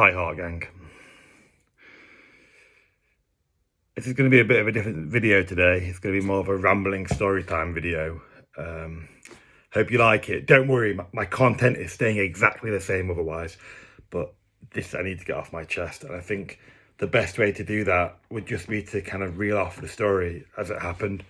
Hi Heart Gang. This is going to be a bit of a different video today. It's going to be more of a rambling story time video. Hope you like it. Don't worry, my content is staying exactly the same otherwise, but this I need to get off my chest, and I think the best way to do that would just be to kind of reel off the story as it happened.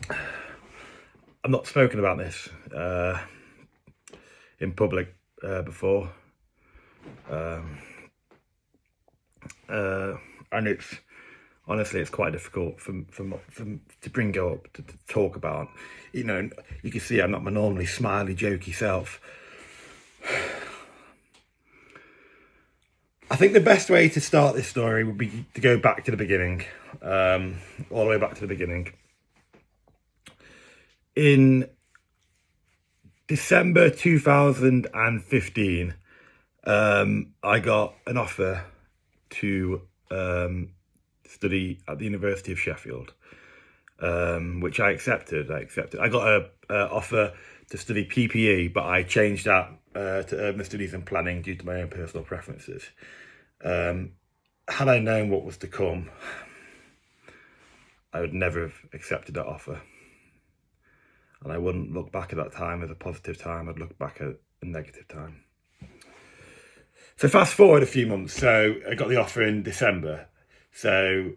I've not spoken about this in public before, and it's honestly quite difficult to bring up to talk about. You know, you can see I'm not my normally smiley, jokey self. I think the best way to start this story would be to go back to the beginning, all the way back to the beginning. In December 2015, I got an offer to study at the University of Sheffield, which I accepted. I got an offer to study PPE, but I changed that to Urban Studies and Planning due to my own personal preferences. Had I known what was to come, I would never have accepted that offer. And I wouldn't look back at that time as a positive time, I'd look back at a negative time. So fast forward a few months, so I got the offer in December. So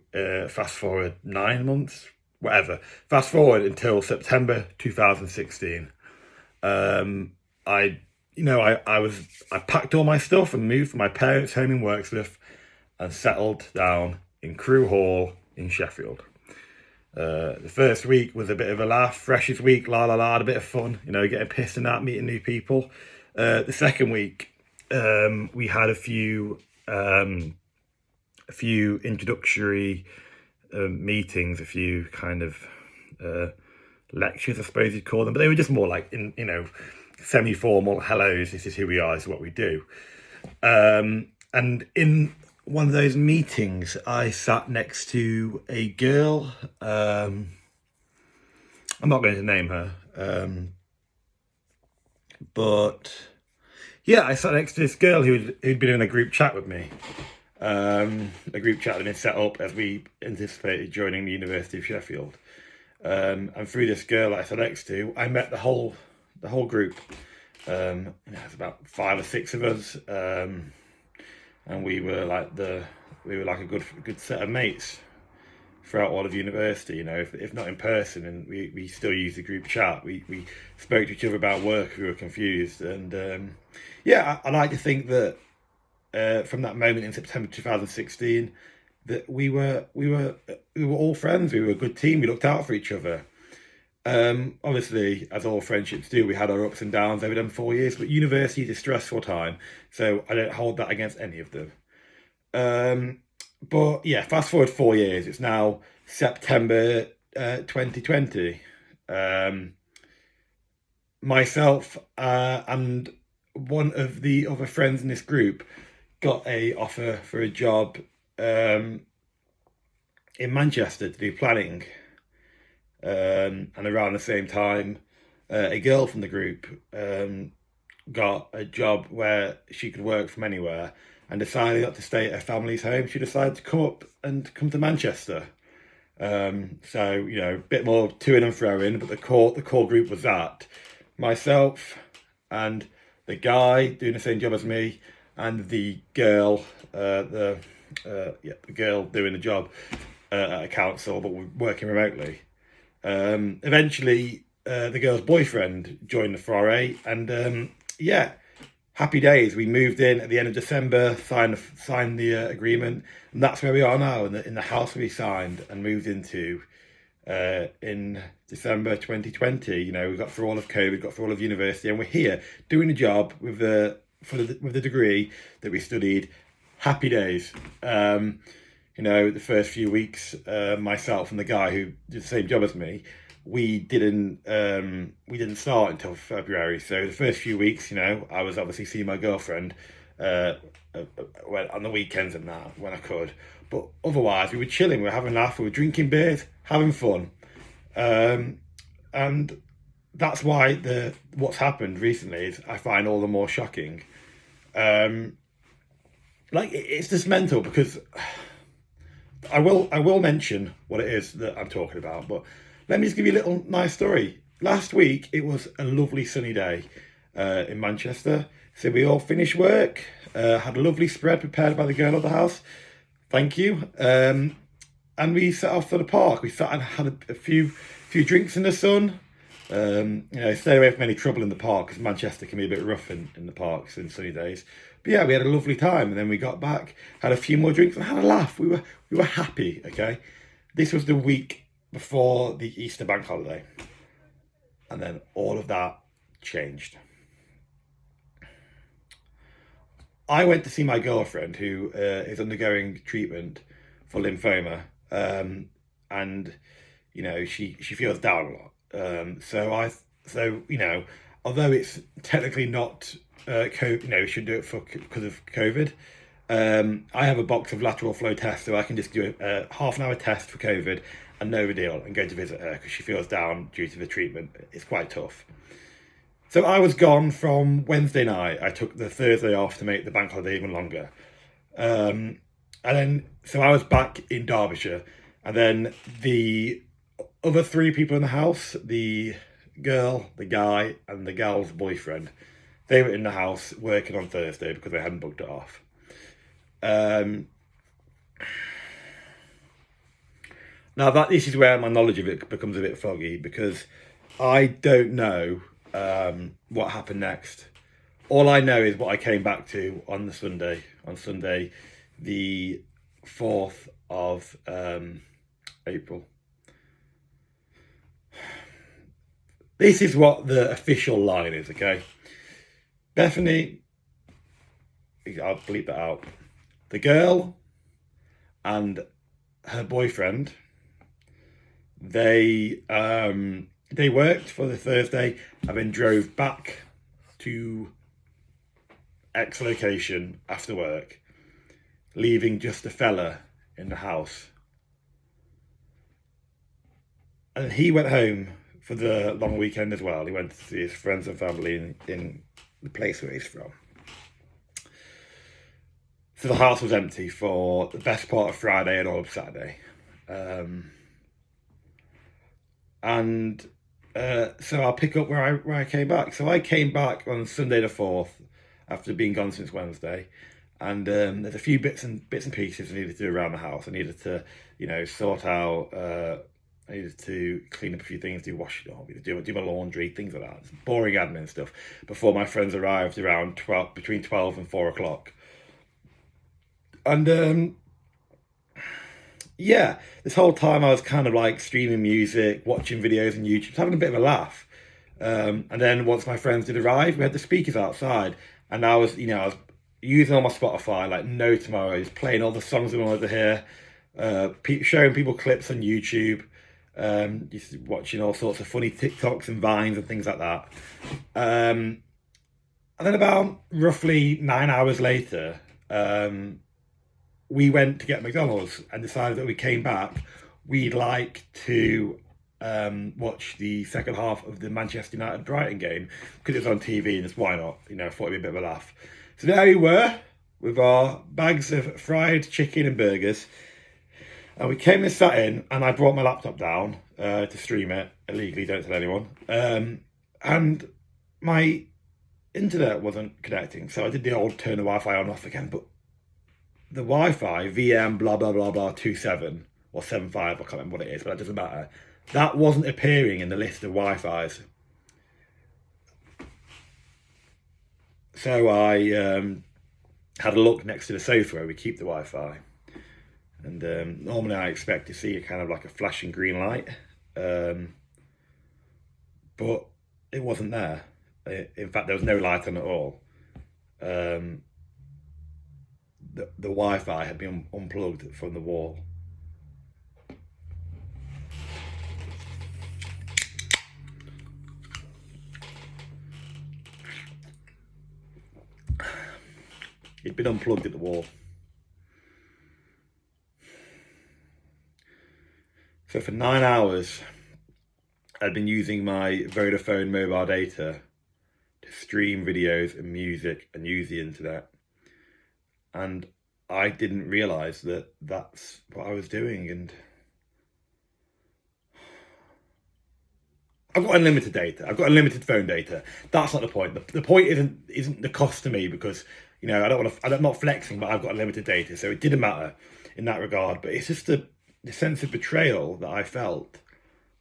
fast forward 9 months, whatever. Fast forward until September 2016. I packed all my stuff and moved from my parents' home in Wirksworth and settled down in Crewe Hall in Sheffield. The first week was a bit of a laugh, freshest week, la la la, a bit of fun, getting pissed and that, meeting new people. The second week, we had a few introductory meetings, a few kind of lectures, I suppose you'd call them, but they were just more like semi-formal hellos. This is who we are, this is what we do. And in one of those meetings, I sat next to a girl. I'm not going to name her, but yeah, I sat next to this girl who'd been in a group chat with me. A group chat had been set up as we anticipated joining the University of Sheffield. And through this girl that I sat next to, I met the whole group. There's about 5 or 6 of us. And we were like a good set of mates throughout all of university, if not in person, and we still use the group chat. We spoke to each other about work, we were confused, and I like to think that from that moment in September 2016 that we were all friends, we were a good team, we looked out for each other. Obviously, as all friendships do, we had our ups and downs over them 4 years, but university is a stressful time, so I don't hold that against any of them. But yeah, fast forward 4 years, it's now September 2020. Myself and one of the other friends in this group got a offer for a job in Manchester to do planning. And around the same time, a girl from the group got a job where she could work from anywhere and decided not to stay at her family's home. She decided to come to Manchester. So, a bit more to-ing and fro-ing, but the core group was that. Myself and the guy doing the same job as me and the girl, the girl doing the job at a council, but working remotely. Eventually, the girl's boyfriend joined the foray, and happy days. We moved in at the end of December, signed the agreement, and that's where we are now, in the house we signed and moved into in December 2020. We got through all of COVID, got through all of university, and we're here doing a job with the degree that we studied. Happy days. The first few weeks, myself and the guy who did the same job as me, we didn't start until February. So the first few weeks, I was obviously seeing my girlfriend on the weekends and that when I could. But otherwise, we were chilling, we were having a laugh, we were drinking beers, having fun. And that's why what's happened recently is I find all the more shocking. Um, it's just mental because I will mention what it is that I'm talking about, but let me just give you a little nice story. Last week it was a lovely sunny day in Manchester, so we all finished work, had a lovely spread prepared by the girl of the house. Thank you. And we set off for the park. We sat and had a few drinks in the sun. Stay away from any trouble in the park because Manchester can be a bit rough in the parks in sunny days. But yeah, we had a lovely time, and then we got back, had a few more drinks, and had a laugh. We were happy. Okay, this was the week before the Easter bank holiday, and then all of that changed. I went to see my girlfriend who is undergoing treatment for lymphoma, and she feels down a lot. Although it's technically not should do it for because of COVID. I have a box of lateral flow tests, so I can just do a half an hour test for COVID and no big deal, and go to visit her because she feels down due to the treatment. It's quite tough. So I was gone from Wednesday night. I took the Thursday off to make the bank holiday even longer. And then, so I was back in Derbyshire. And then the other three people in the house, the girl, the guy, and the gal's boyfriend, they were in the house working on Thursday because they hadn't booked it off. Now, this is where my knowledge of it becomes a bit foggy because I don't know what happened next. All I know is what I came back to on Sunday, the 4th of April. This is what the official line is, okay? Bethany, I'll bleep that out. The girl and her boyfriend, they worked for the Thursday and then drove back to X location after work, leaving just a fella in the house. And he went home for the long weekend as well. He went to see his friends and family in the place where he's from. So the house was empty for the best part of Friday and all of Saturday. So I'll pick up where I came back. So I came back on Sunday the 4th after being gone since Wednesday. And there's a few bits and pieces I needed to do around the house. I needed to, sort out. I needed to clean up a few things, do my laundry, things like that. Boring admin stuff before my friends arrived around between 12 and 4 o'clock. And this whole time I was kind of like streaming music, watching videos on YouTube, having a bit of a laugh. And then once my friends did arrive, we had the speakers outside, and I was using all my Spotify like no tomorrow, just playing all the songs we wanted to hear, showing people clips on YouTube, just watching all sorts of funny TikToks and Vines and things like that. And then about roughly 9 hours later, we went to get McDonald's and decided that we came back, we'd like to watch the second half of the Manchester United Brighton game because it was on TV and just why not? I thought it'd be a bit of a laugh. So there we were with our bags of fried chicken and burgers. And we came and sat in, and I brought my laptop down to stream it illegally, don't tell anyone. And my internet wasn't connecting, so I did the old turn the Wi-Fi on and off again, but the Wi-Fi, VM blah blah blah blah 27 or 75, I can't remember what it is, but it doesn't matter. That wasn't appearing in the list of Wi-Fis. So I had a look next to the sofa where we keep the Wi-Fi. And normally I expect to see a kind of like a flashing green light. But it wasn't there. In fact, there was no light on at all. The Wi-Fi had been unplugged from the wall. It'd been unplugged at the wall. So for 9 hours, I'd been using my Vodafone mobile data to stream videos and music and use the internet. And I didn't realise that that's what I was doing. And I've got unlimited data. I've got unlimited phone data. That's not the point. The point isn't the cost to me, because I don't want to. I'm not flexing, but I've got unlimited data, so it didn't matter in that regard. But it's just the sense of betrayal that I felt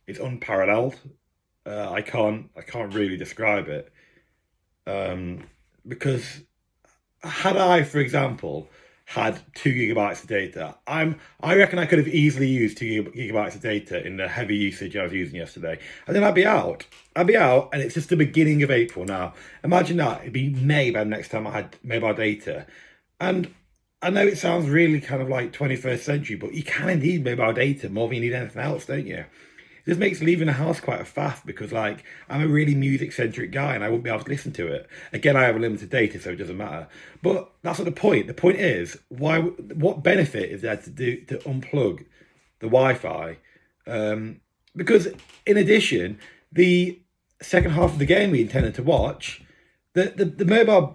is unparalleled. I can't really describe it, because had I, for example, had 2 gigabytes of data, I reckon I could have easily used 2 gigabytes of data in the heavy usage I was using yesterday, and then I'd be out, and it's just the beginning of April now. Imagine that, it'd be May by the next time I had mobile data. And I know it sounds really kind of like 21st century, but you can indeed mobile data more than you need anything else, don't you? This makes leaving the house quite a faff, because I'm a really music centric guy and I won't be able to listen to it. Again, I have limited data, so it doesn't matter. But that's not the point. The point is, what benefit is there to unplug the Wi-Fi? Because in addition, the second half of the game we intended to watch, the mobile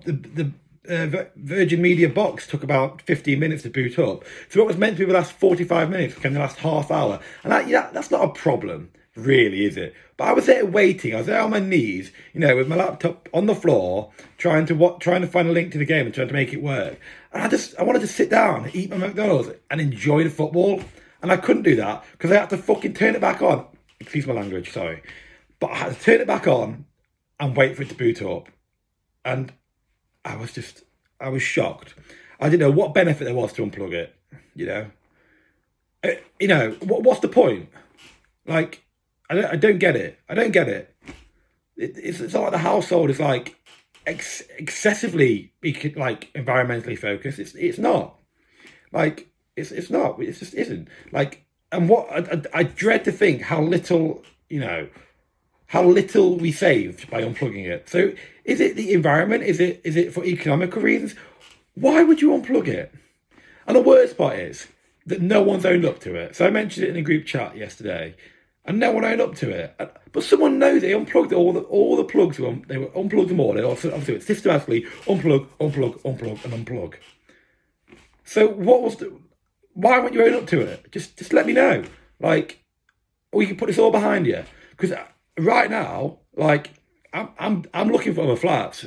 Virgin Media box took about 15 minutes to boot up. So what was meant to be the last 45 minutes became the last half hour. And that's not a problem, really, is it? But I was there waiting. I was there on my knees, with my laptop on the floor, trying to find a link to the game and trying to make it work. And I wanted to sit down, eat my McDonald's, and enjoy the football. And I couldn't do that because I had to fucking turn it back on. Excuse my language, sorry. But I had to turn it back on and wait for it to boot up. And I was shocked. I didn't know what benefit there was to unplug it, what's the point? I don't get it. I don't get it. It's not like the household is excessively environmentally focused. It's not. It's not. It just isn't. And what I dread to think how little we saved by unplugging it. So is it the environment? Is it for economical reasons? Why would you unplug it? And the worst part is that no one's owned up to it. So I mentioned it in a group chat yesterday, and no one owned up to it. But someone knows they unplugged all the plugs. They were unplugged them all. They also obviously systematically unplug, and unplug. So why weren't you owned up to it? Just let me know. Or you can put this all behind you, because right now, I'm looking for other flats.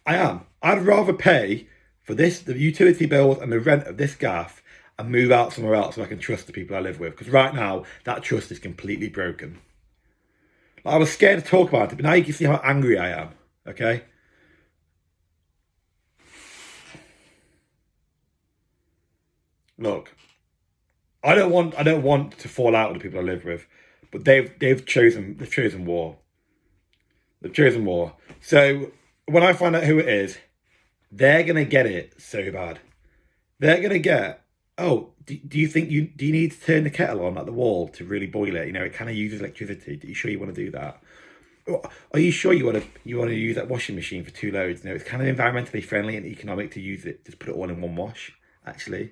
I am. I'd rather pay for the utility bills and the rent of this gaff, and move out somewhere else so I can trust the people I live with. Because right now, that trust is completely broken. I was scared to talk about it, but now you can see how angry I am. Okay. Look, I don't want to fall out with the people I live with, but they've chosen war. They've chosen war. So when I find out who it is, they're gonna get it so bad. They're gonna get, oh, do you think do you need to turn the kettle on at the wall to really boil it? It kind of uses electricity. Are you sure you want to do that? Are you sure you want to use that washing machine for 2 loads? It's kind of environmentally friendly and economic to use it. Just put it all in one wash. Actually,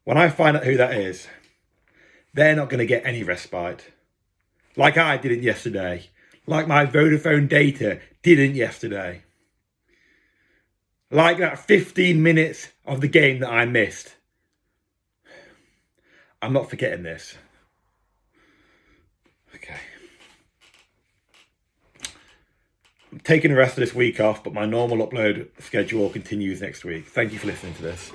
when I find out who that is, they're not going to get any respite. Like I didn't yesterday. Like my Vodafone data didn't yesterday. Like that 15 minutes of the game that I missed. I'm not forgetting this. Okay. I'm taking the rest of this week off, but my normal upload schedule continues next week. Thank you for listening to this.